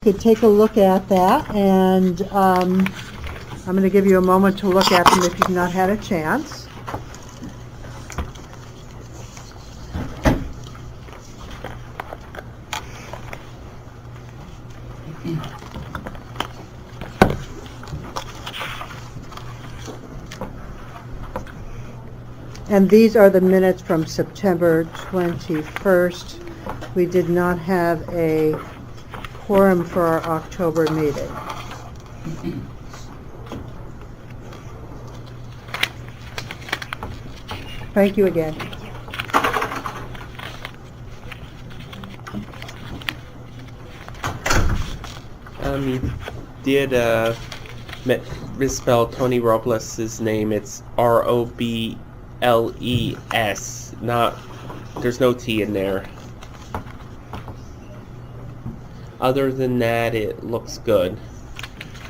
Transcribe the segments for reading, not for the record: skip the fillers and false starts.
could take a look at that, and I'm going to give you a moment to look at them if you've not had a chance. And these are the minutes from September 21st. We did not have a quorum for our October meeting. Thank you again. You did misspell Tony Robles' name. It's Robles, not, there's no T in there. Other than that, it looks good.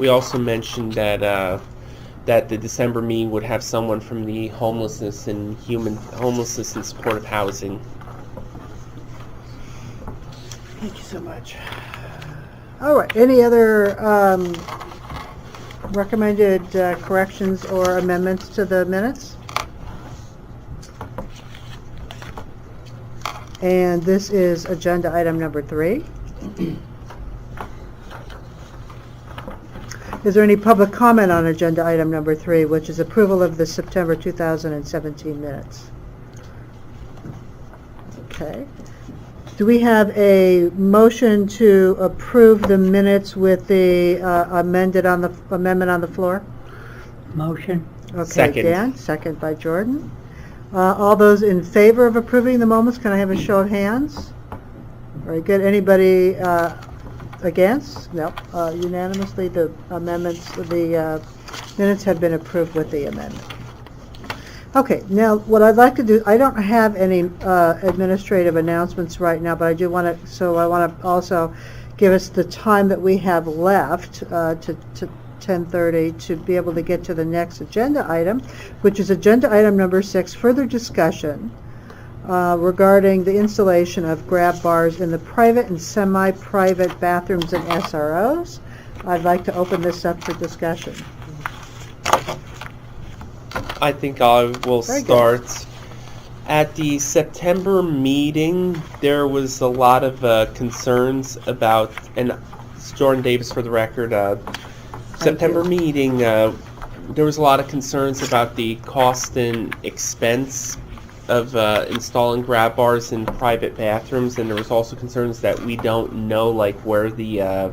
We also mentioned that that the December meeting would have someone from the homelessness and supportive housing. Thank you so much. All right. Any other recommended corrections or amendments to the minutes? And this is agenda item number 3. Is there any public comment on agenda item number 3, which is approval of the September 2017 minutes? Okay. Do we have a motion to approve the minutes with the amendment on the floor? Motion. Okay, Second. Dan, second by Jordan. All those in favor of approving the moments, can I have a show of hands? Very good. Anybody against? No. Unanimously, the amendments, the minutes have been approved with the amendment. Okay, now what I'd like to do, I don't have any administrative announcements right now, but I do want to, so I want to also give us the time that we have left to 10:30 to be able to get to the next agenda item, which is agenda item number 6, further discussion regarding the installation of grab bars in the private and semi-private bathrooms and SROs. I'd like to open this up for discussion. I think I will Very start. good. At the September meeting, there was a lot of concerns about, and it's Jordan Davis for the record, September meeting, there was a lot of concerns about the cost and expense of installing grab bars in private bathrooms, and there was also concerns that we don't know like where the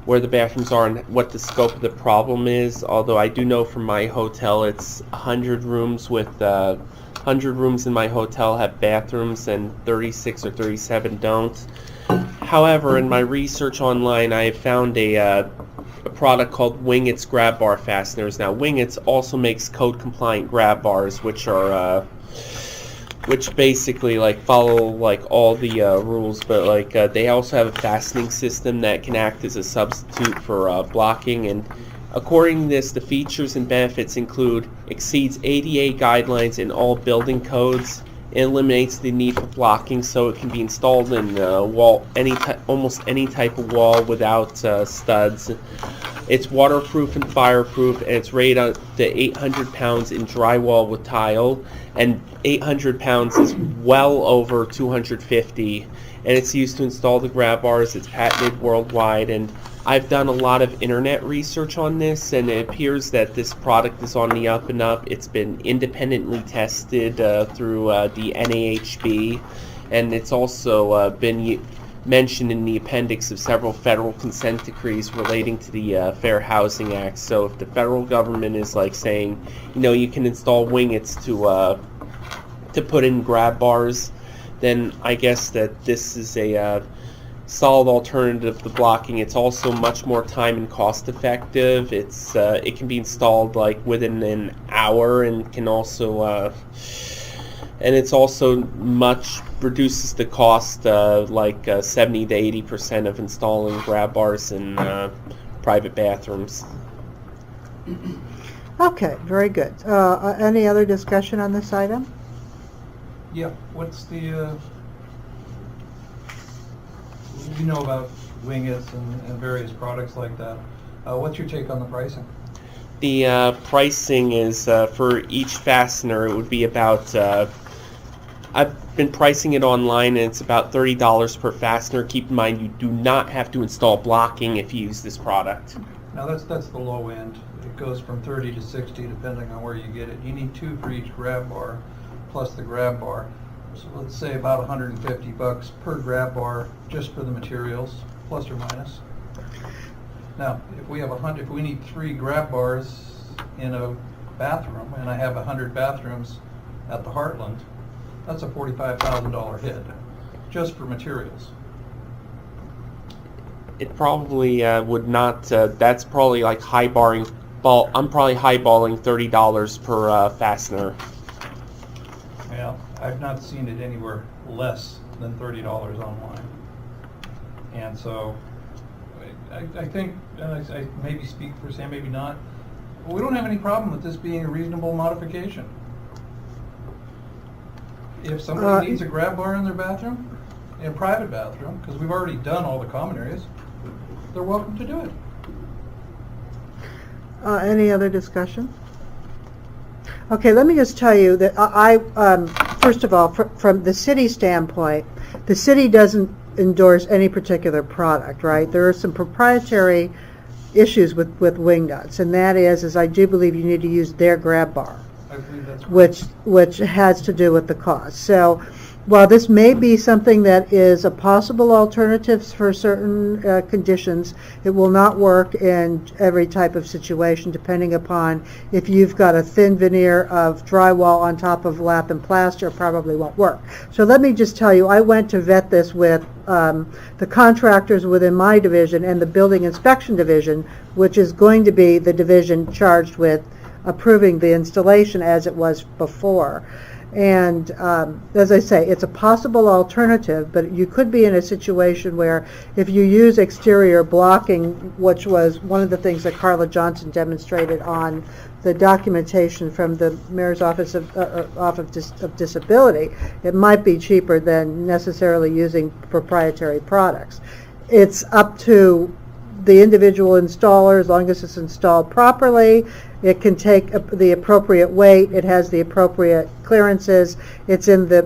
bathrooms are and what the scope of the problem is. Although I do know from my hotel, it's 100 rooms with 100 rooms in my hotel have bathrooms and 36 or 37 don't. However, in my research online, I found a product called Wingets grab bar fasteners. Now, Wingets also makes code-compliant grab bars, which are which basically like follow like all the rules, but like they also have a fastening system that can act as a substitute for blocking. And according to this, the features and benefits include exceeds ADA guidelines in all building codes. It eliminates the need for blocking, so it can be installed in wall, almost any type of wall without studs. It's waterproof and fireproof, and it's rated up to 800 pounds in drywall with tile, and 800 pounds is well over 250, and it's used to install the grab bars. It's patented worldwide, and I've done a lot of internet research on this, and it appears that this product is on the up and up. It's been independently tested through the NAHB, and it's also been mentioned in the appendix of several federal consent decrees relating to the Fair Housing Act. So if the federal government is like saying, you know, you can install Wingets to put in grab bars, then I guess that this is a solid alternative to blocking. It's also much more time and cost effective. It's it can be installed like within an hour, and can also and it's also much reduces the cost like 70 to 80% of installing grab bars in private bathrooms. Okay, very good. Any other discussion on this item? Yeah, what's the, you know about winglets and various products like that. What's your take on the pricing? The pricing is for each fastener, it would be about, I've been pricing it online, and it's about $30 per fastener. Keep in mind, you do not have to install blocking if you use this product. Now that's the low end. It goes from 30 to 60 depending on where you get it. You need 2 for each grab bar, plus the grab bar. So let's say about 150 bucks per grab bar just for the materials, plus or minus. Now, if we have if we need 3 grab bars in a bathroom, and I have 100 bathrooms at the Heartland, that's a $45,000 hit just for materials. It probably would not, that's probably like I'm probably highballing $30 per fastener. Yeah, I've not seen it anywhere less than $30 online. And so I think, and I maybe speak for Sam, maybe not, we don't have any problem with this being a reasonable modification. If somebody needs a grab bar in their bathroom, in a private bathroom, because we've already done all the common areas, they're welcome to do it. Any other discussion? Okay, let me just tell you that I first of all, from the city standpoint, the city doesn't endorse any particular product, right? There are some proprietary issues with wing nuts, and that is I do believe you need to use their grab bar, I believe that's right. which has to do with the cost. So while this may be something that is a possible alternative for certain conditions, it will not work in every type of situation, depending upon if you've got a thin veneer of drywall on top of lap and plaster, it probably won't work. So let me just tell you, I went to vet this with the contractors within my division and the building inspection division, which is going to be the division charged with approving the installation as it was before. And as I say, it's a possible alternative, but you could be in a situation where if you use exterior blocking, which was one of the things that Carla Johnson demonstrated on the documentation from the Mayor's Office of Disability, it might be cheaper than necessarily using proprietary products. It's up to the individual installer, as long as it's installed properly. It can take the appropriate weight. It has the appropriate clearances. It's in the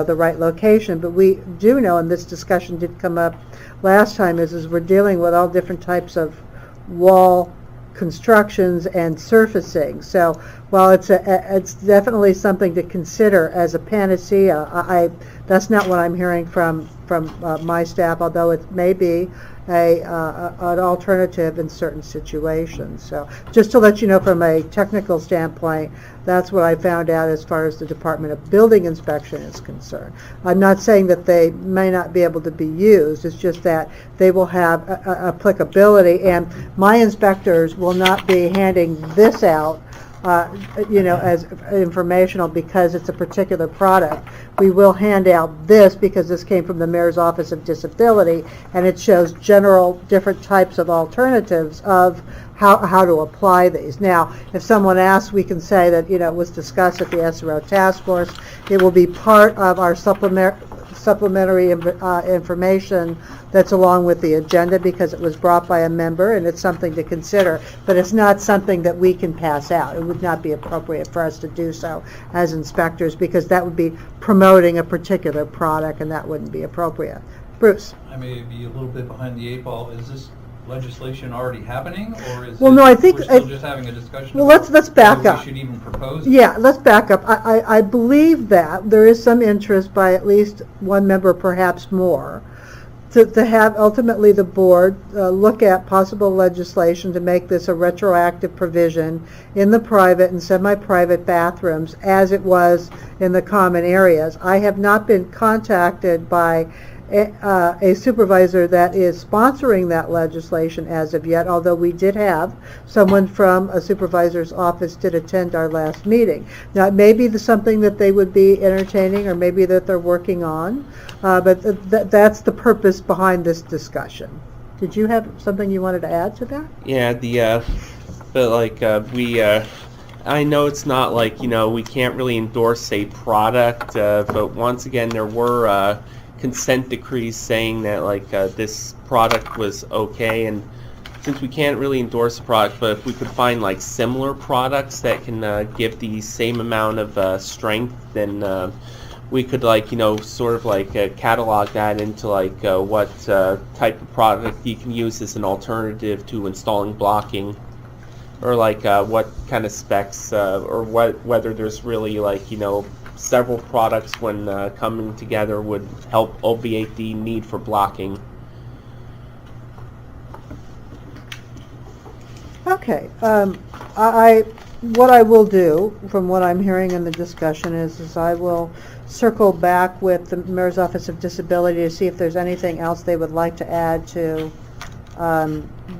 the right location. But we do know, and this discussion did come up last time, is we're dealing with all different types of wall constructions and surfacing. So while it's definitely something to consider as a panacea, that's not what I'm hearing from my staff, although it may be an alternative in certain situations. So just to let you know, from a technical standpoint, that's what I found out as far as the Department of Building Inspection is concerned. I'm not saying that they may not be able to be used, it's just that they will have applicability, and my inspectors will not be handing this out as informational because it's a particular product. We will hand out this because this came from the Mayor's Office of Disability, and it shows general different types of alternatives of how to apply these. Now, if someone asks, we can say that it was discussed at the SRO task force. It will be part of our supplementary information that's along with the agenda because it was brought by a member, and it's something to consider, but it's not something that we can pass out. It would not be appropriate for us to do so as inspectors because that would be promoting a particular product, and that wouldn't be appropriate. Bruce? I may be a little bit behind the 8 ball. Is this legislation already happening, or is no, I think we're still just having a discussion? Well, let's back up. We should even propose it? Yeah, let's back up. I believe that there is some interest by at least one member, perhaps more, to have ultimately the board look at possible legislation to make this a retroactive provision in the private and semi-private bathrooms as it was in the common areas. I have not been contacted by a supervisor that is sponsoring that legislation as of yet, although we did have someone from a supervisor's office did attend our last meeting. Now, it may be something that they would be entertaining, or maybe that they're working on, but that's the purpose behind this discussion. Did you have something you wanted to add to that? Yeah, I know it's not like, we can't really endorse a product, but once again, there were consent decrees saying that like this product was okay, and since we can't really endorse a product, but if we could find like similar products that can give the same amount of strength, then we could like sort of like catalog that into like what type of product you can use as an alternative to installing blocking, or like what kind of specs or whether there's really like several products when coming together would help obviate the need for blocking. Okay. What I will do, from what I'm hearing in the discussion, is I will circle back with the Mayor's Office of Disability to see if there's anything else they would like to add to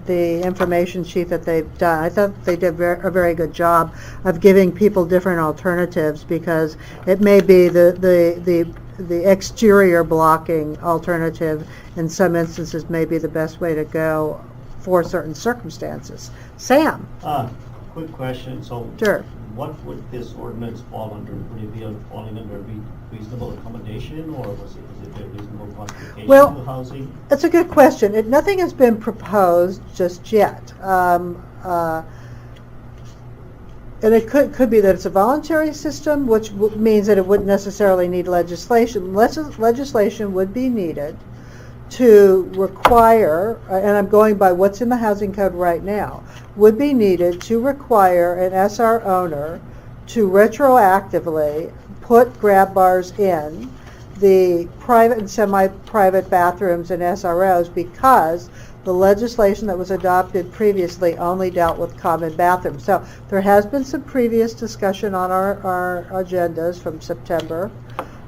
the information sheet that they've done. I thought they did a very good job of giving people different alternatives, because it may be the exterior blocking alternative in some instances may be the best way to go for certain circumstances. Sam? Quick question. So, Sure. what would this ordinance fall under? Would it be falling under reasonable accommodation, or is it a reasonable modification Well, to housing? That's a good question. Nothing has been proposed just yet. And it could be that it's a voluntary system, which means that it wouldn't necessarily need legislation. Legislation would be needed to require, and I'm going by what's in the housing code right now, would be needed to require an SR owner to retroactively put grab bars in the private and semi-private bathrooms and SROs, because the legislation that was adopted previously only dealt with common bathrooms. So there has been some previous discussion on our agendas from September.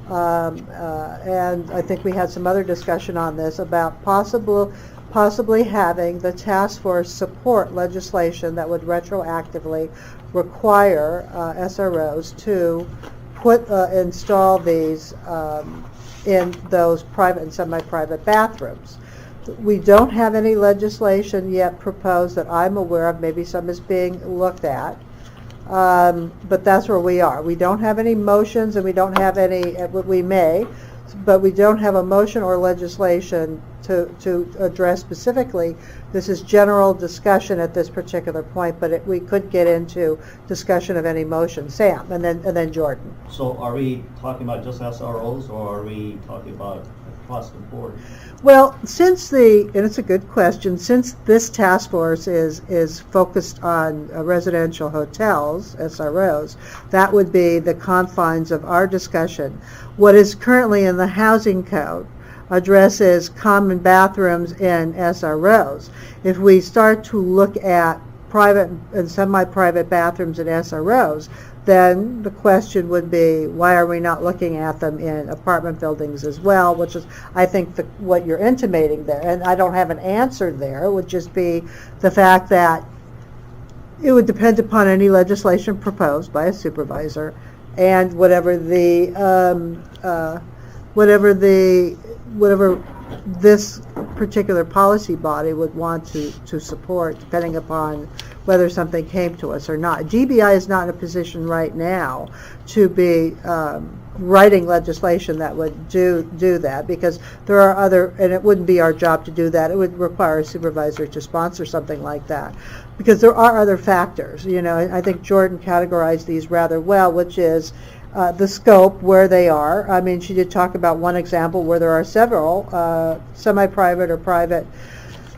And I think we had some other discussion on this about possibly having the task force support legislation that would retroactively require SROs to install these in those private and semi-private bathrooms. We don't have any legislation yet proposed that I'm aware of. Maybe some is being looked at. But that's where we are. We don't have any motions, and we don't have any, we may, but we don't have a motion or legislation to address specifically. This is general discussion at this particular point, but we could get into discussion of any motion. Sam, and then Jordan. So are we talking about just SROs, or are we talking about across the board? Well, and it's a good question, since this task force is focused on residential hotels, SROs, that would be the confines of our discussion. What is currently in the housing code addresses common bathrooms in SROs. If we start to look at private and semi-private bathrooms in SROs, then the question would be, why are we not looking at them in apartment buildings as well, which is, I think, what you're intimating there. And I don't have an answer there. It would just be the fact that it would depend upon any legislation proposed by a supervisor, and whatever this particular policy body would want to support, depending upon whether something came to us or not. GBI is not in a position right now to be writing legislation that would do that, because there are and it wouldn't be our job to do that. It would require a supervisor to sponsor something like that, because there are other factors. I think Jordan categorized these rather well, which is the scope, where they are. I mean, she did talk about one example where there are several semi-private or private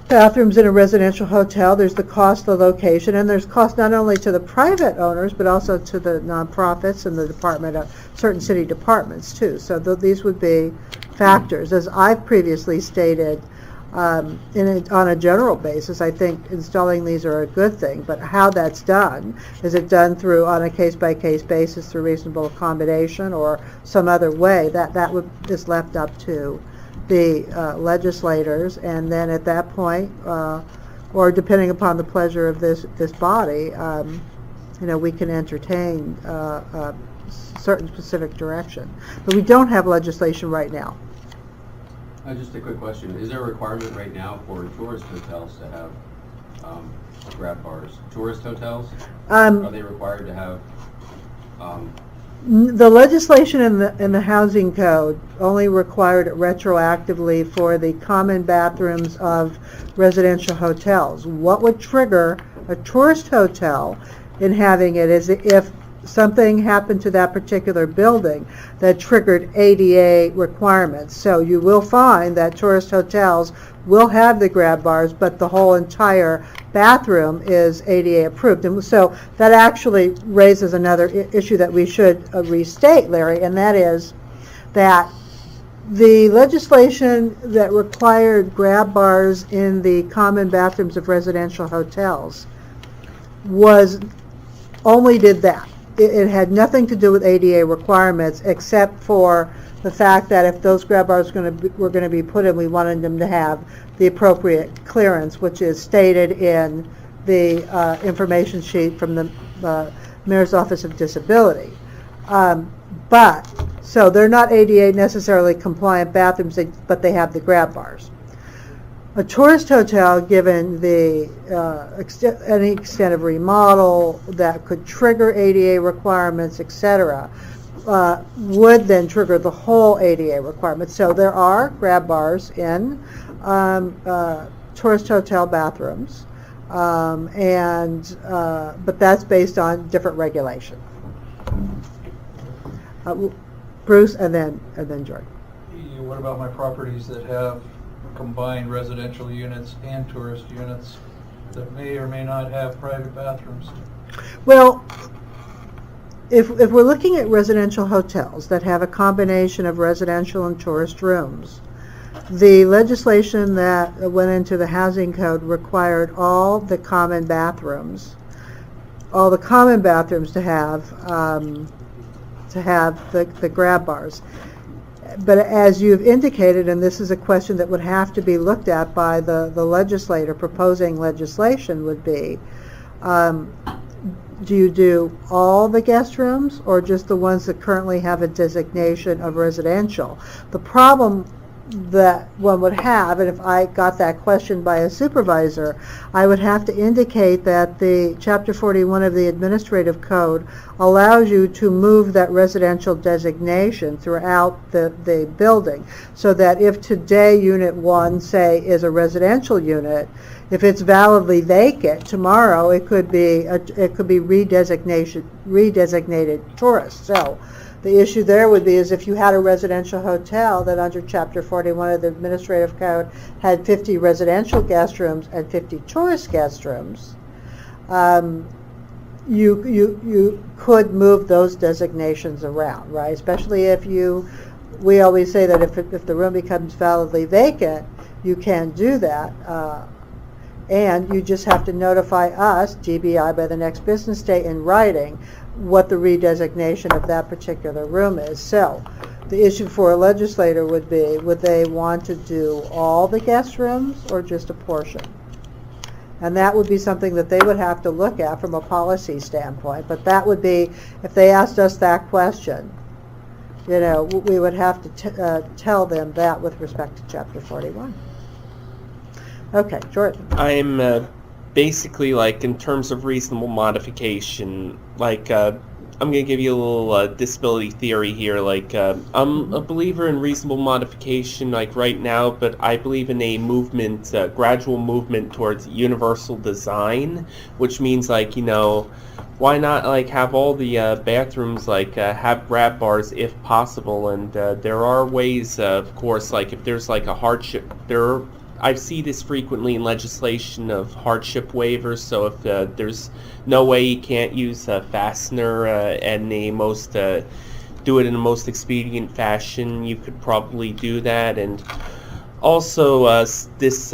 bathrooms in a residential hotel. There's the cost, the location, and there's cost not only to the private owners, but also to the nonprofits and the department of certain city departments too. So these would be factors. As I've previously stated, on a general basis, I think installing these are a good thing, but how that's done, is it done on a case-by-case basis through reasonable accommodation or some other way, that is left up to the legislators. And then at that point, or depending upon the pleasure of this body, we can entertain certain specific direction. But we don't have legislation right now. Just a quick question. Is there a requirement right now for tourist hotels to have grab bars? Tourist hotels? Are they required to have The legislation in the housing code only required it retroactively for the common bathrooms of residential hotels. What would trigger a tourist hotel in having it is if something happened to that particular building that triggered ADA requirements. So you will find that tourist hotels will have the grab bars, but the whole entire bathroom is ADA approved. And so that actually raises another issue that we should restate, Larry, and that is that the legislation that required grab bars in the common bathrooms of residential hotels only did that. It had nothing to do with ADA requirements except for the fact that if those grab bars were going to be put in, we wanted them to have the appropriate clearance, which is stated in the information sheet from the Mayor's Office of Disability. So they're not ADA necessarily compliant bathrooms, but they have the grab bars. A tourist hotel, given the any extent of remodel that could trigger ADA requirements, etc., would then trigger the whole ADA requirements. So there are grab bars in tourist hotel bathrooms, but that's based on different regulation. Bruce, and then Jordan. What about my properties that have combined residential units and tourist units that may or may not have private bathrooms? Well, if we're looking at residential hotels that have a combination of residential and tourist rooms, the legislation that went into the housing code required all the common bathrooms to have the grab bars. But as you've indicated, and this is a question that would have to be looked at by the legislator proposing legislation, would be, do you do all the guest rooms or just the ones that currently have a designation of residential? The problem that one would have, and if I got that question by a supervisor, I would have to indicate that the Chapter 41 of the Administrative Code allows you to move that residential designation throughout the building, so that if today Unit 1, say, is a residential unit, if it's validly vacant, tomorrow it could be redesignated tourist. So the issue there would be is if you had a residential hotel that under Chapter 41 of the Administrative Code had 50 residential guest rooms and 50 tourist guest rooms, you could move those designations around, right? Especially if we always say that if the room becomes validly vacant, you can do that. And you just have to notify us, GBI, by the next business day in writing what the redesignation of that particular room is. So the issue for a legislator would be, would they want to do all the guest rooms or just a portion? And that would be something that they would have to look at from a policy standpoint. But that would be, if they asked us that question, we would have to tell them that with respect to Chapter 41. Okay, Jordan. I'm basically, like, in terms of reasonable modification, like, I'm going to give you a little disability theory here. Like, I'm a believer in reasonable modification, like, right now, but I believe in a movement, gradual movement towards universal design, which means, like, why not, like, have all the bathrooms, like, have grab bars if possible? And there are ways, of course, like, if there's, like, a hardship, I see this frequently in legislation of hardship waivers. So if there's no way you can't use a fastener and do it in the most expedient fashion, you could probably do that. And also, this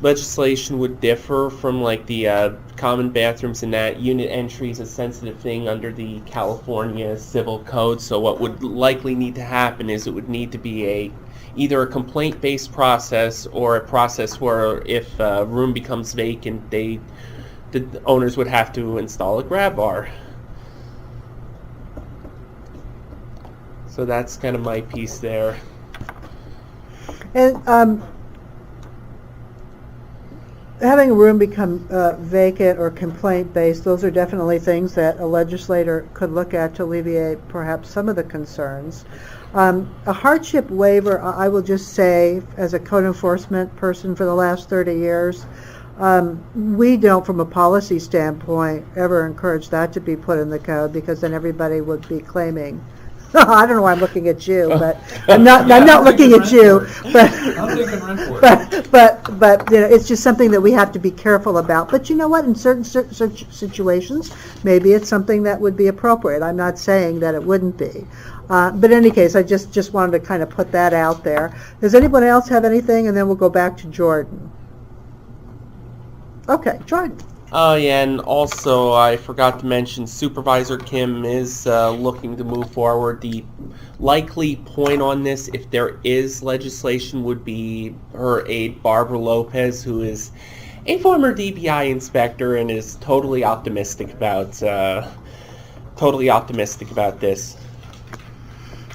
legislation would differ from, like, the common bathrooms in that unit entry is a sensitive thing under the California Civil Code. So what would likely need to happen is it would need to be either a complaint-based process or a process where if a room becomes vacant, the owners would have to install a grab bar. So that's kind of my piece there. And having a room become vacant or complaint-based, those are definitely things that a legislator could look at to alleviate perhaps some of the concerns. A hardship waiver, I will just say, as a code enforcement person for the last 30 years, we don't, from a policy standpoint, ever encourage that to be put in the code, because then everybody would be claiming. I don't know why I'm looking at you, but I'm not looking at you. But I'm taking rent for it. but you know, it's just something that we have to be careful about. But you know what? In certain situations, maybe it's something that would be appropriate. I'm not saying that it wouldn't be. But in any case, I just wanted to kind of put that out there. Does anyone else have anything? And then we'll go back to Jordan. Okay, Jordan. Oh yeah, and also I forgot to mention Supervisor Kim is looking to move forward. The likely point on this, if there is legislation, would be her aide Barbara Lopez, who is a former DPI inspector and is totally optimistic about this.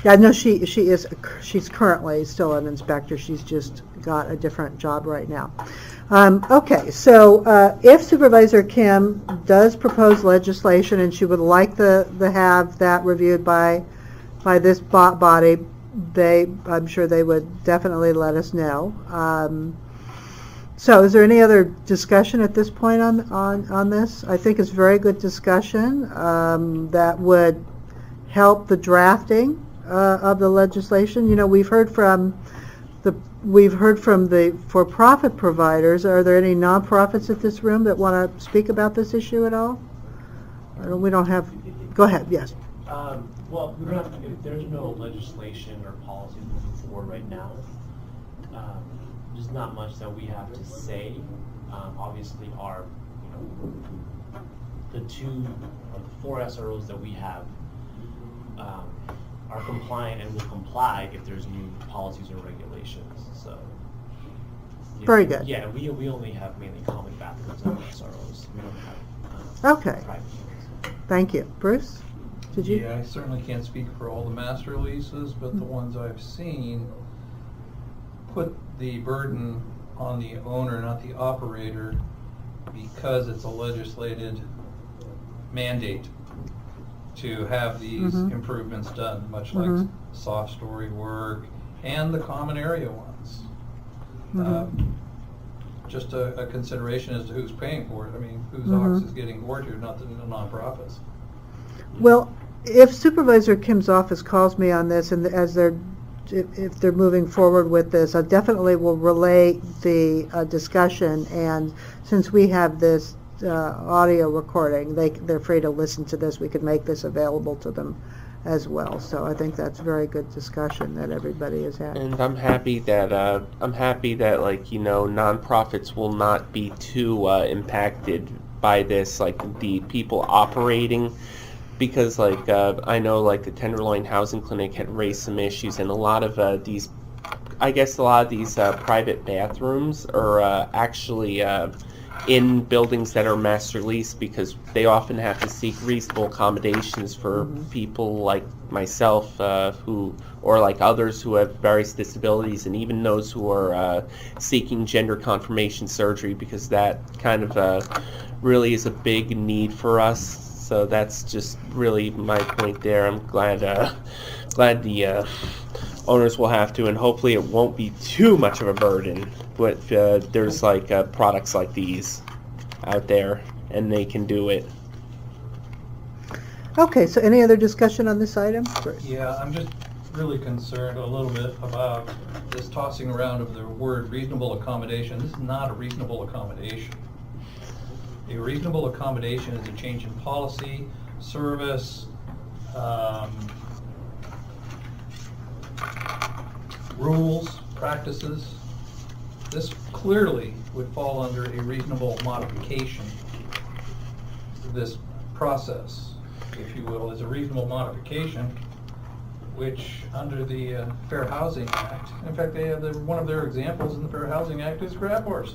Yeah, no, she's currently still an inspector. She's just got a different job right now. Okay, so if Supervisor Kim does propose legislation and she would like to have that reviewed by this body, I'm sure they would definitely let us know. So is there any other discussion at this point on this? I think it's very good discussion that would help the drafting of the legislation. You know, we've heard from the for-profit providers. Are there any nonprofits at this room that want to speak about this issue at all? We don't have. Go ahead. Yes. Well, if there's no legislation or policy moving forward right now, there's not much that we have to say. Obviously, the 4 SROs that we have are compliant and will comply if there's new policies or regulations. So. Yeah, very good. Yeah, we only have mainly common bathrooms and SROs. We don't have okay. private units. Thank you, Bruce. Did you? Yeah, I certainly can't speak for all the master leases, but the ones I've seen put the burden on the owner, not the operator, because it's a legislated mandate to have these improvements done, much like soft story work and the common area ones. Just a consideration as to who's paying for it. I mean, whose ox is getting gored here, not the nonprofits. Well, if Supervisor Kim's office calls me on this, and if they're moving forward with this, I definitely will relay the discussion. And since we have this audio recording, they're free to listen to this. We could make this available to them as well. So I think that's very good discussion that everybody has had. And I'm happy that nonprofits will not be too impacted by this, like the people operating, because I know the Tenderloin Housing Clinic had raised some issues, and a lot of these private bathrooms are actually in buildings that are master leased, because they often have to seek reasonable accommodations for people like myself or like others who have various disabilities, and even those who are seeking gender confirmation surgery, because that kind of really is a big need for us. So that's just really my point there. I'm glad the owners will have to, and hopefully it won't be too much of a burden. But there's products like these out there, and they can do it. Okay, so any other discussion on this item? Yeah, I'm just really concerned a little bit about this tossing around of the word reasonable accommodation. This is not a reasonable accommodation. A reasonable accommodation is a change in policy, service, rules, practices. This clearly would fall under a reasonable modification. This process, if you will, is a reasonable modification, which under the Fair Housing Act, in fact, they have one of their examples in the Fair Housing Act is grab bars.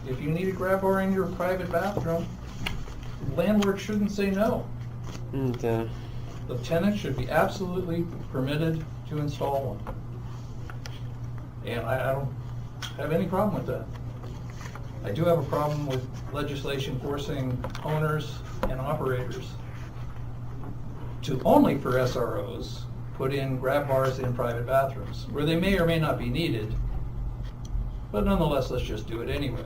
If you need a grab bar in your private bathroom, the landlord shouldn't say no. The tenant should be absolutely permitted to install one. And I don't have any problem with that. I do have a problem with legislation forcing owners and operators to only for SROs put in grab bars in private bathrooms, where they may or may not be needed, but nonetheless, let's just do it anyway.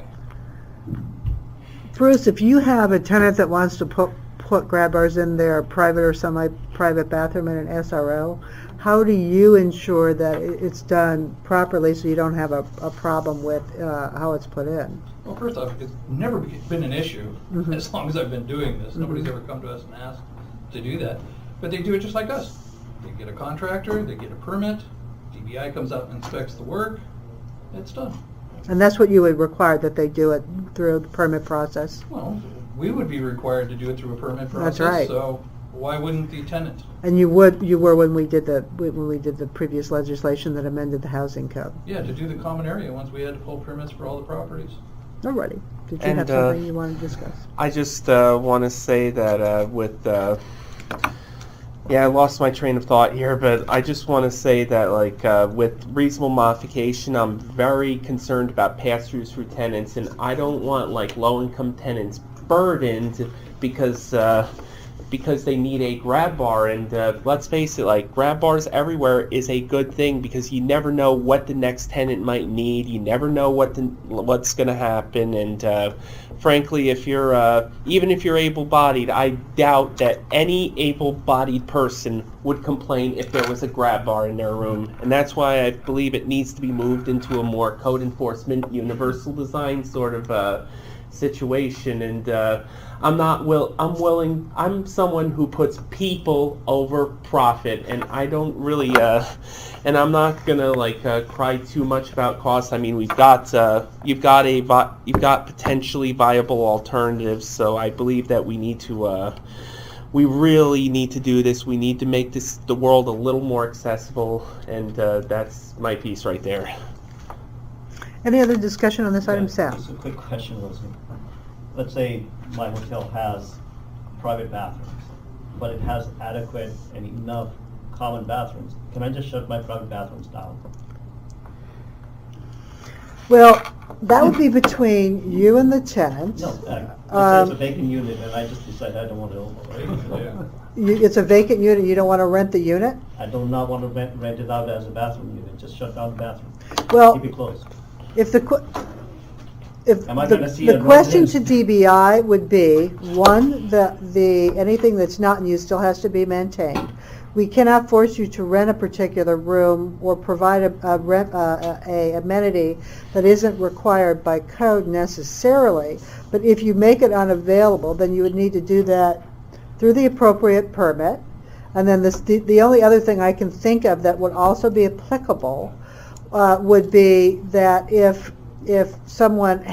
Bruce, if you have a tenant that wants to put grab bars in their private or semi-private bathroom in an SRO, how do you ensure that it's done properly so you don't have a problem with how it's put in? Well, first off, it's never been an issue as long as I've been doing this. Nobody's ever come to us and asked to do that. But they do it just like us. They get a contractor, they get a permit, DBI comes out and inspects the work, it's done. And that's what you would require, that they do it through the permit process? Well, we would be required to do it through a permit process. That's right. So why wouldn't the tenant? And you were when we did the previous legislation that amended the housing code. Yeah, to do the common area once we had to pull permits for all the properties. Alrighty. Did you And, have something you want to discuss? I just want to say that I lost my train of thought here, but I just want to say that, with reasonable modification, I'm very concerned about pass-throughs for tenants, and I don't want, low-income tenants burdened because they need a grab bar. And let's face it, grab bars everywhere is a good thing because you never know what the next tenant might need. You never know what's going to happen. And frankly, if you're even if you're able-bodied, I doubt that any able-bodied person would complain if there was a grab bar in their room. And that's why I believe it needs to be moved into a more code enforcement, universal design sort of situation. And I'm someone who puts people over profit, and I don't really and I'm not gonna cry too much about costs. I mean, you've got potentially viable alternatives, so I believe that we really need to do this. We need to make the world a little more accessible, and that's my piece right there. Any other discussion on this item, Sam? Just a quick question, Rosie. Let's say my hotel has private bathrooms, but it has adequate and enough common bathrooms. Can I just shut my private bathrooms down? Well, that would be between you and the tenant. No, it's a vacant unit, and I just decide I don't want to own it. It's a vacant unit, you don't want to rent the unit? I do not want to rent it out as a bathroom unit. Just shut down the bathroom. Well, Keep it closed. if Am I gonna see the a question to residence? DBI would be, one, anything that's not in use still has to be maintained. We cannot force you to rent a particular room or provide a amenity that isn't required by code necessarily, but if you make it unavailable, then you would need to do that through the appropriate permit. And then the only other thing I can think of that would also be applicable would be that if someone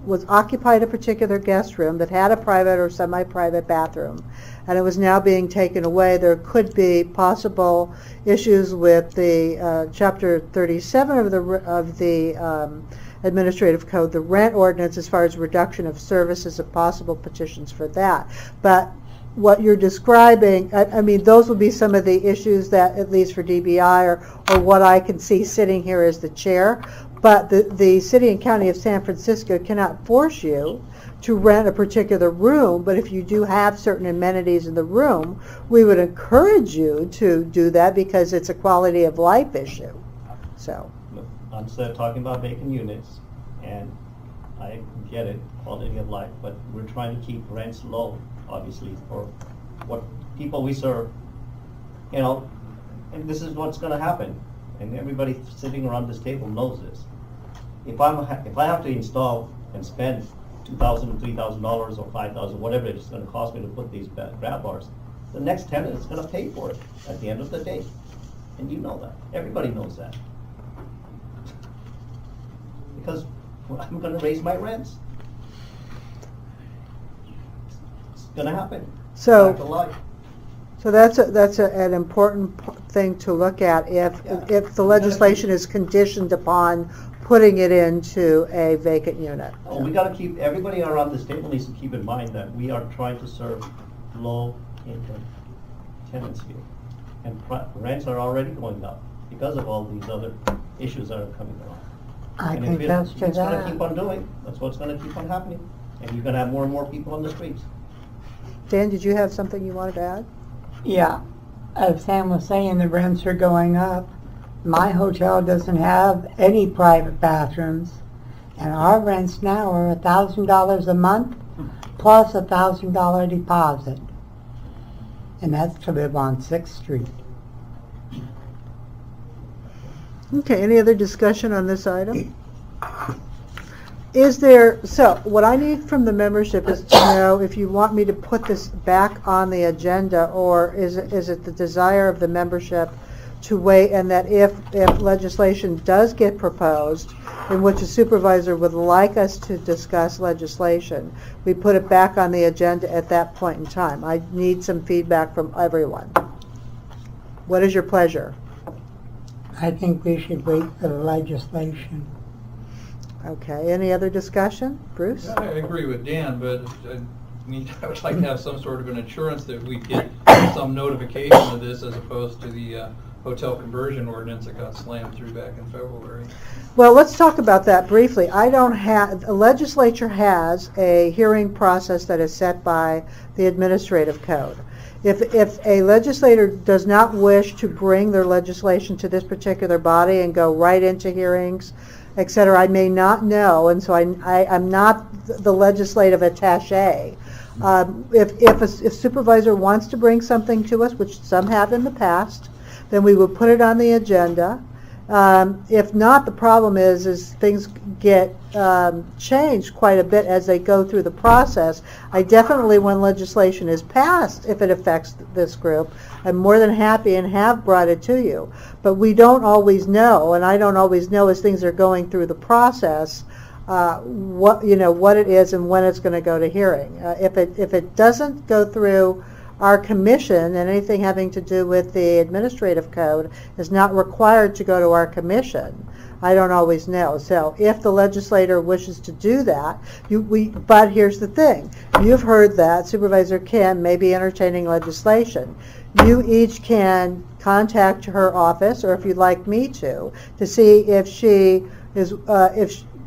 was occupied a particular guest room that had a private or semi-private bathroom, and it was now being taken away, there could be possible issues with the Chapter 37 of the Administrative Code, the rent ordinance, as far as reduction of services and possible petitions for that. But what you're describing, I mean, those would be some of the issues that, at least for DBI, or what I can see sitting here as the chair. But the City and County of San Francisco cannot force you to rent a particular room, but if you do have certain amenities in the room, we would encourage you to do that because it's a quality of life issue. So. I'm still talking about vacant units, and I get it, quality of life, but we're trying to keep rents low, obviously, for what people we serve, and this is what's going to happen, and everybody sitting around this table knows this. If I have to install and spend $2,000 or $3,000 or $5,000, whatever it's going to cost me to put these grab bars, the next tenant is going to pay for it at the end of the day, and you know that. Everybody knows that. Because I'm going to raise my rents. It's going to happen. So. Back to life. So that's an important thing to look at if the legislation is conditioned upon putting it into a vacant unit. Oh, we got to keep, everybody around this table needs to keep in mind that we are trying to serve low-income tenants here. And rents are already going up because of all these other issues that are coming along. I And think if that's to it's gonna that. keep on doing, that's what's gonna keep on happening. And you're gonna have more and more people on the streets. Dan, did you have something you wanted to add? Yeah, as Sam was saying, the rents are going up. My hotel doesn't have any private bathrooms, and our rents now are $1,000 a month plus $1,000 deposit, and that's to live on 6th Street. Okay, any other discussion on this item? Is there, so what I need from the membership is to know if you want me to put this back on the agenda, or is it the desire of the membership to wait, and that if legislation does get proposed in which a supervisor would like us to discuss legislation, we put it back on the agenda at that point in time. I need some feedback from everyone. What is your pleasure? I think we should wait for the legislation. Okay, any other discussion? Bruce? I agree with Dan, but I would like to have some sort of an assurance that we get some notification of this as opposed to the hotel conversion ordinance that got slammed through back in February. Well, let's talk about that briefly. The legislature has a hearing process that is set by the administrative code. If a legislator does not wish to bring their legislation to this particular body and go right into hearings, et cetera, I may not know, and so I'm not the legislative attaché. If a supervisor wants to bring something to us, which some have in the past, then we would put it on the agenda. If not, the problem is things get changed quite a bit as they go through the process. I definitely, when legislation is passed, if it affects this group, I'm more than happy and have brought it to you. But we don't always know, and I don't always know as things are going through the process, what it is and when it's going to go to hearing. If it doesn't go through our commission, and anything having to do with the administrative code is not required to go to our commission, I don't always know. So if the legislator wishes to do that, but here's the thing. You've heard that Supervisor Kim may be entertaining legislation. You each can contact her office, or if you'd like me to see if she is,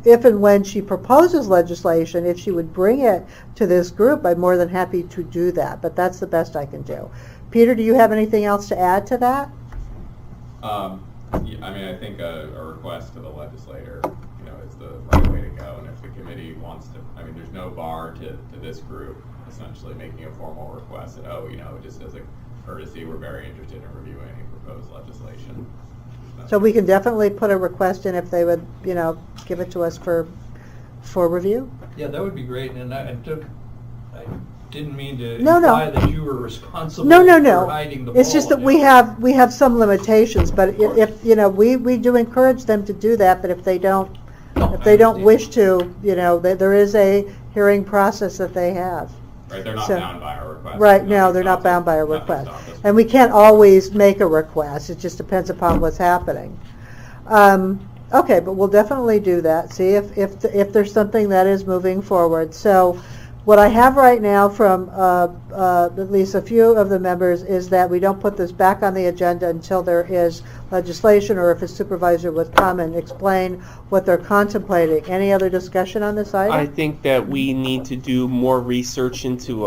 if and when she proposes legislation, if she would bring it to this group, I'm more than happy to do that. But that's the best I can do. Peter, do you have anything else to add to that? Yeah, I mean, I think a request to the legislator, is the right way to go. And if the committee wants to, I mean, there's no bar to this group essentially making a formal request that, just as a courtesy, we're very interested in reviewing any proposed legislation. So we can definitely put a request in if they would, give it to us for review? Yeah, that would be great, and I didn't mean to No. imply that you were responsible No. for hiding the ball. It's just that we have some limitations, but if we do encourage them to do that, but if they don't wish to, there is a hearing process that they have. Right, they're not So- bound by our request. Right, no, they're not bound by a request. And we can't always make a request, it just depends upon what's happening. Okay, but we'll definitely do that, see if there's something that is moving forward. So what I have right now from at least a few of the members is that we don't put this back on the agenda until there is legislation, or if a supervisor would come and explain what they're contemplating. Any other discussion on this item? I think that we need to do more research into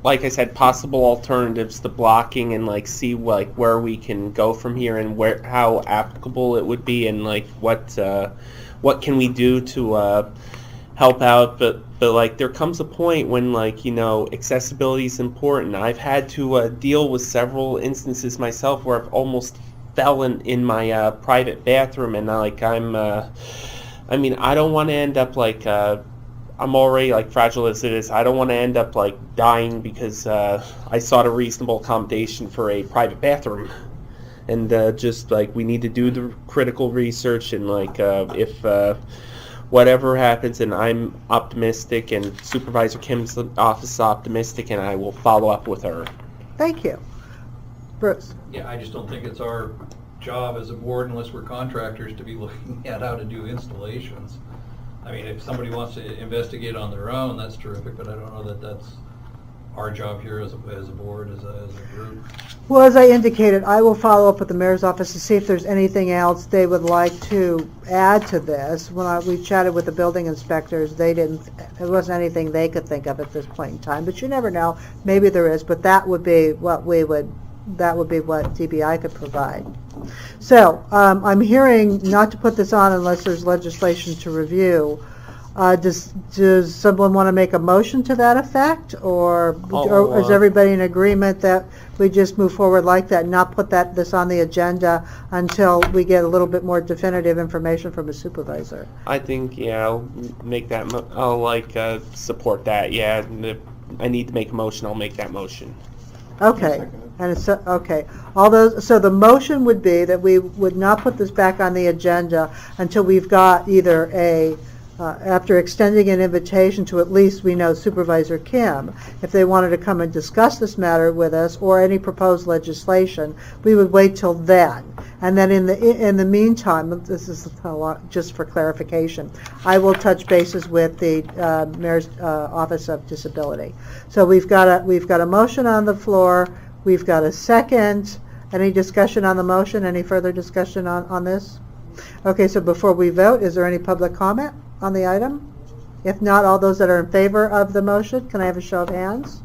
like I said, possible alternatives to blocking, and see where we can go from here, and how applicable it would be, and what can we do to help out. But there comes a point when accessibility is important. I've had to deal with several instances myself where I've almost fell in my private bathroom, and I don't want to end up I'm already fragile as it is. I don't want to end up dying because I sought a reasonable accommodation for a private bathroom. And we need to do the critical research, and if whatever happens, and I'm optimistic, and Supervisor Kim's office is optimistic, and I will follow up with her. Thank you. Bruce? Yeah, I just don't think it's our job as a board, unless we're contractors, to be looking at how to do installations. I mean, if somebody wants to investigate on their own, that's terrific, but I don't know that that's our job here as a board, as a group? Well, as I indicated, I will follow up with the mayor's office to see if there's anything else they would like to add to this. When we chatted with the building inspectors, there wasn't anything they could think of at this point in time, but you never know. Maybe there is, but that would be what DBI could provide. So, I'm hearing not to put this on unless there's legislation to review. Does someone want to make a motion to that effect, or is everybody in agreement that we just move forward like that and not put this on the agenda until we get a little bit more definitive information from a supervisor? I think, yeah, I'll make that, I'll support that, yeah. And if I need to make a motion, I'll make that motion. Okay, and it's, okay. So the motion would be that we would not put this back on the agenda until we've got either after extending an invitation to at least we know Supervisor Kim, if they wanted to come and discuss this matter with us or any proposed legislation, we would wait till then. And then in the meantime, this is a lot, just for clarification, I will touch bases with the Mayor's Office of Disability. So we've got a motion on the floor. We've got a second. Any discussion on the motion? Any further discussion on this? Okay, so before we vote, is there any public comment on the item? If not, all those that are in favor of the motion, can I have a show of hands?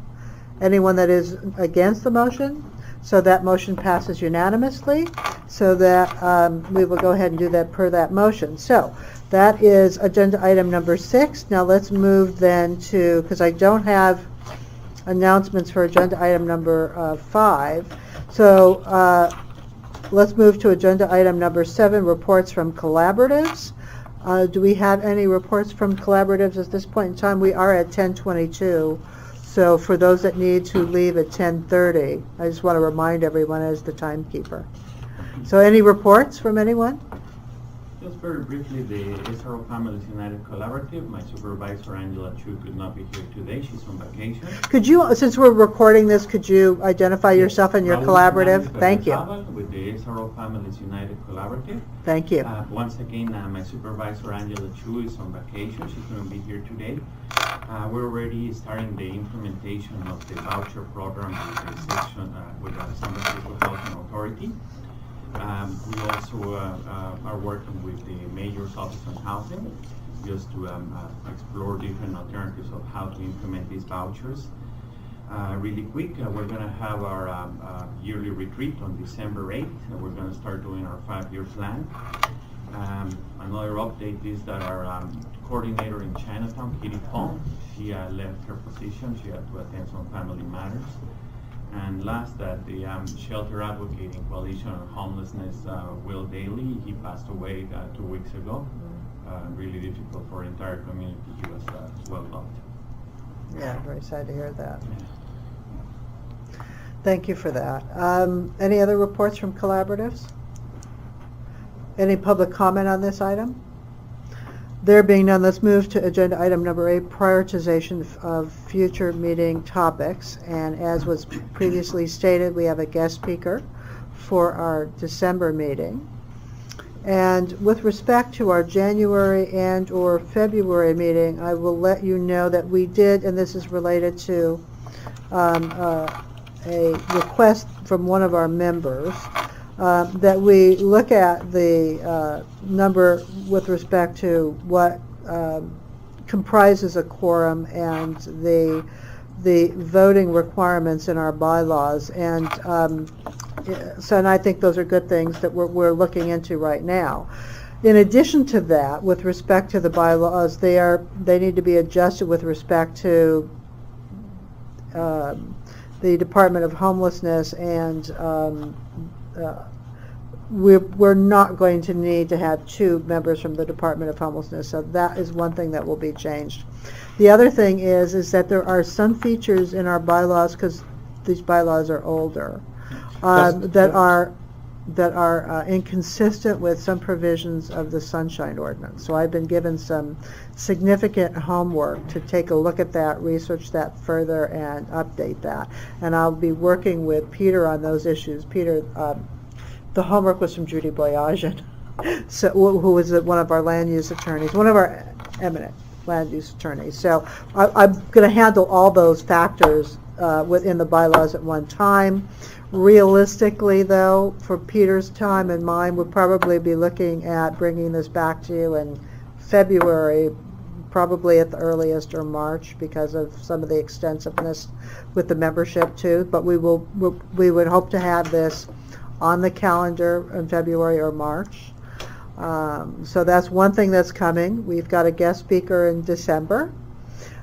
Anyone that is against the motion? So that motion passes unanimously, so that we will go ahead and do that per that motion. So that is agenda item number 6. Now let's move then to, because I don't have announcements for agenda item number 5. So let's move to agenda item number 7, reports from collaboratives. Do we have any reports from collaboratives at this point in time? We are at 10:22, so for those that need to leave at 10:30, I just want to remind everyone as the timekeeper. So any reports from anyone? Just very briefly, the SRO Families United Collaborative, my supervisor Angela Chu could not be here today. She's on vacation. Could you, since we're recording this, could you identify yourself and your collaborative? Thank you. With the SRO Families United Collaborative. Thank you. Once again, my supervisor Angela Chu is on vacation. She's going to be here today. We're already starting the implementation of the voucher program with the section with the San Francisco Housing Authority. We also are working with the Mayor's Office on Housing just to explore different alternatives of how to implement these vouchers. Really quick, we're going to have our yearly retreat on December 8th. We're going to start doing our 5-year plan. Another update is that our coordinator in Chinatown, Kitty Fong, she left her position. She had to attend some family matters. And last, that the Shelter Advocating Coalition on Homelessness, Will Daly, he passed away 2 weeks ago. Really difficult for our entire community. He was well loved. Yeah, very sad to hear that. Thank you for that. Any other reports from collaboratives? Any public comment on this item? There being none, let's move to agenda item number 8, prioritization of future meeting topics. And as was previously stated, we have a guest speaker for our December meeting. And with respect to our January and or February meeting, I will let you know that we did, and this is related to a request from one of our members, that we look at the number with respect to what comprises a quorum and the voting requirements in our bylaws. And and I think those are good things that we're looking into right now. In addition to that, with respect to the bylaws, they need to be adjusted with respect to the Department of Homelessness, and we're not going to need to have 2 members from the Department of Homelessness, so that is one thing that will be changed. The other thing is that there are some features in our bylaws, because these bylaws are older, that are inconsistent with some provisions of the Sunshine Ordinance. So I've been given some significant homework to take a look at that, research that further, and update that. And I'll be working with Peter on those issues. Peter, the homework was from Judy Boyajian, so, who is one of our land use attorneys, one of our eminent land use attorneys. So I'm going to handle all those factors within the bylaws at one time. Realistically, though, for Peter's time and mine, we'll probably be looking at bringing this back to you in February, probably at the earliest, or March, because of some of the extensiveness with the membership too. But we would hope to have this on the calendar in February or March. So that's one thing that's coming. We've got a guest speaker in December.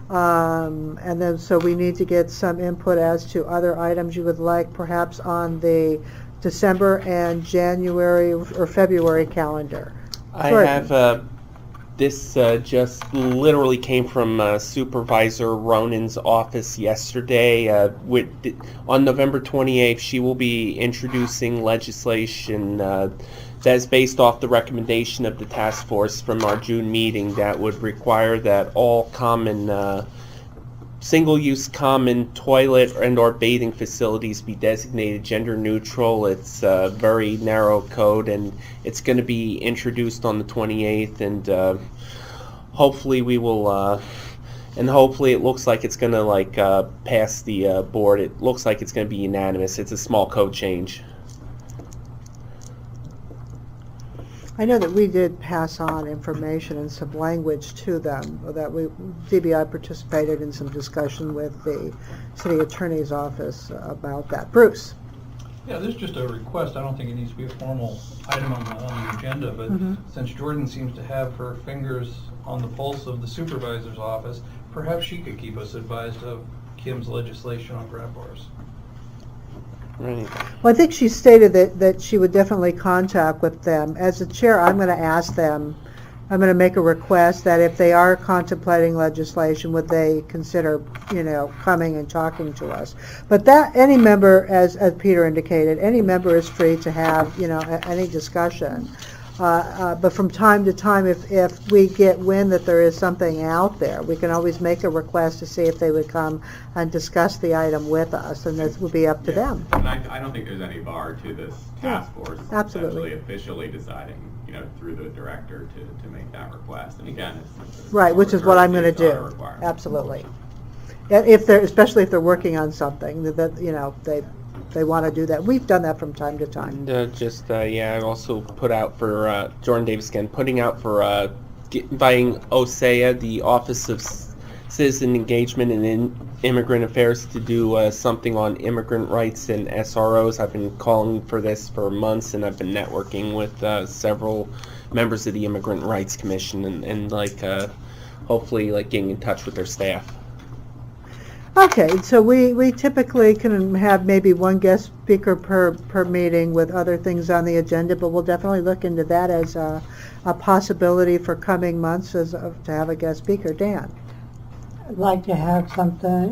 And then so we need to get some input as to other items you would like perhaps on the December and January or February calendar. I Jordan. have this just literally came from Supervisor Ronan's office yesterday. On November 28th, she will be introducing legislation that is based off the recommendation of the task force from our June meeting that would require that all common single-use common toilet and or bathing facilities be designated gender neutral. It's a very narrow code, and it's going to be introduced on the 28th, and hopefully we will and hopefully it looks like it's going to pass the board. It looks like it's going to be unanimous. It's a small code change. I know that we did pass on information and some language to them, that DBI participated in some discussion with the city attorney's office about that. Bruce? Yeah, this is just a request. I don't think it needs to be a formal item on the agenda, but since Jordan seems to have her fingers on the pulse of the supervisor's office, perhaps she could keep us advised of Kim's legislation on grab bars. Right. Well, I think she stated that she would definitely contact with them. As the chair, I'm going to ask them, I'm going to make a request that if they are contemplating legislation, would they consider, coming and talking to us. But that, any member, as Peter indicated, any member is free to have, any discussion. But from time to time, if we get wind that there is something out there, we can always make a request to see if they would come and discuss the item with us, and this would be up to them. And I don't think there's any bar to this task force absolutely. essentially officially deciding, through the director to make that request. And again, it's Right, which is what I'm going to do. Absolutely. Especially if they're working on something that they want to do that. We've done that from time to time. And I also put out for Jordan Davis again, putting out for inviting OSEA, the Office of Citizen Engagement and Immigrant Affairs, to do something on immigrant rights and SROs. I've been calling for this for months, and I've been networking with several members of the Immigrant Rights Commission, and hopefully getting in touch with their staff. Okay, so we typically can have maybe one guest speaker per meeting with other things on the agenda, but we'll definitely look into that as a possibility for coming months to have a guest speaker. Dan? I'd like to have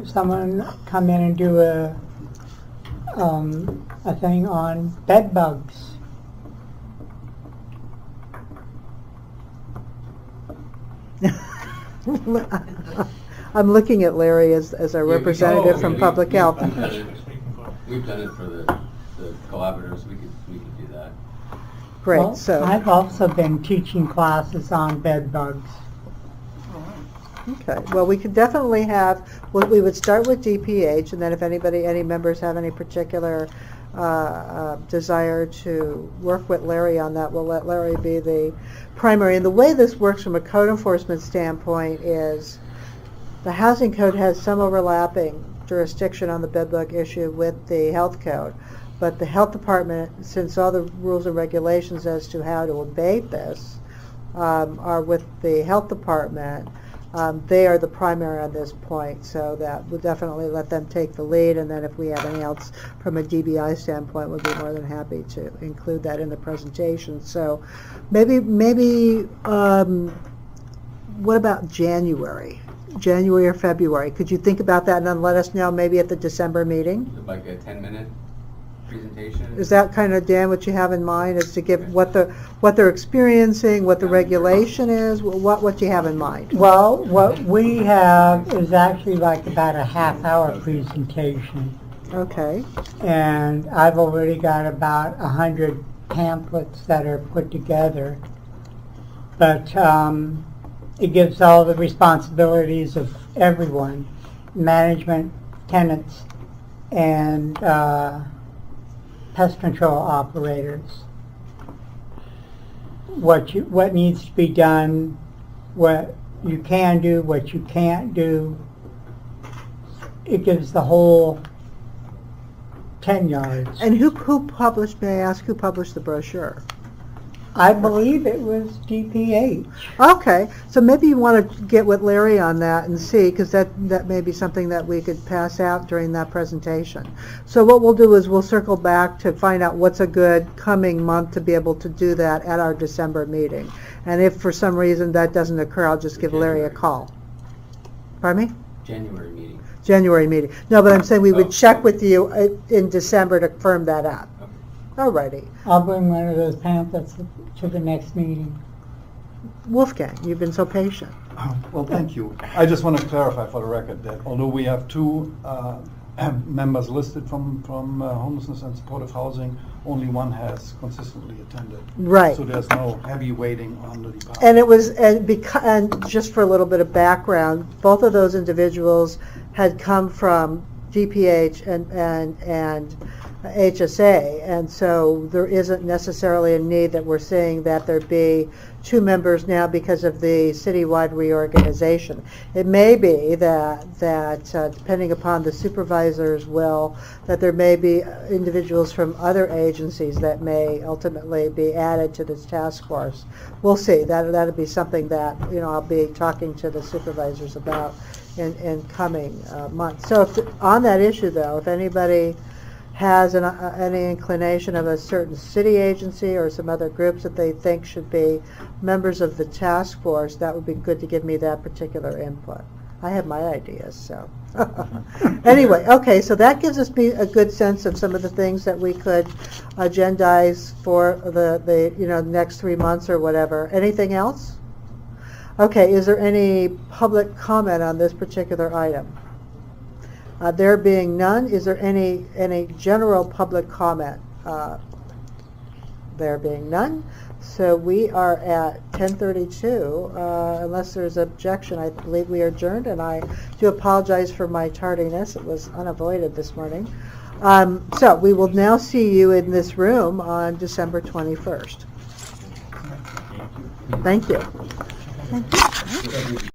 someone come in and do a thing on bed bugs. I'm looking at Larry as a representative from Public Health. We've done it for the collaborators. We could do that. Great. Well, So I've also been teaching classes on bed bugs. okay. Well, we could definitely have. We would start with DPH, and then if any members have any particular desire to work with Larry on that, we'll let Larry be the primary. And the way this works from a code enforcement standpoint is, the housing code has some overlapping jurisdiction on the bedbug issue with the health code, but the health department, since all the rules and regulations as to how to abate this are with the health department, they are the primary on this point, so that we'll definitely let them take the lead, and then if we have anything else from a DBI standpoint, we'll be more than happy to include that in the presentation. So maybe what about January or February? Could you think about that and then let us know maybe at the December meeting? Like a 10-minute presentation? Is that kind of, Dan, what you have in mind, is to give what they're experiencing, what the regulation is, what you have in mind? Well, what we have is actually like about a half-hour presentation. Okay. And I've already got about 100 pamphlets that are put together. But it gives all the responsibilities of everyone, management, tenants, and pest control operators. What needs to be done, what you can do, what you can't do. It gives the whole 10 yards. And who published, may I ask, who published the brochure? I believe it was DPH. Okay, so maybe you want to get with Larry on that and see, because that may be something that we could pass out during that presentation. So what we'll do is we'll circle back to find out what's a good coming month to be able to do that at our December meeting. And if for some reason that doesn't occur, I'll just give Larry a call. Pardon me? January meeting. January meeting. No, but I'm saying we would check with you in December to firm that up. Alrighty. I'll bring one of those pamphlets to the next meeting. Wolfgang, you've been so patient. Well, thank you. I just want to clarify for the record that although we have two members listed from homelessness and supportive housing, only one has consistently attended. Right. So there's no heavy weighting on the department. And it was, and just for a little bit of background, both of those individuals had come from DPH and HSA, and so there isn't necessarily a need that we're seeing that there be two members now because of the citywide reorganization. It may be that depending upon the supervisor's will, that there may be individuals from other agencies that may ultimately be added to this task force. We'll see. That'll be something that I'll be talking to the supervisors about in coming months. So on that issue, though, if anybody has any inclination of a certain city agency or some other groups that they think should be members of the task force, that would be good to give me that particular input. I have my ideas, so. Anyway, okay, so that gives us a good sense of some of the things that we could agendize for the next 3 months or whatever. Anything else? Okay, is there any public comment on this particular item? There being none, is there any general public comment? There being none, so we are at 10:32. Unless there's objection, I believe we are adjourned, and I do apologize for my tardiness. It was unavoided this morning. So we will now see you in this room on December 21st. Thank you. Thank you.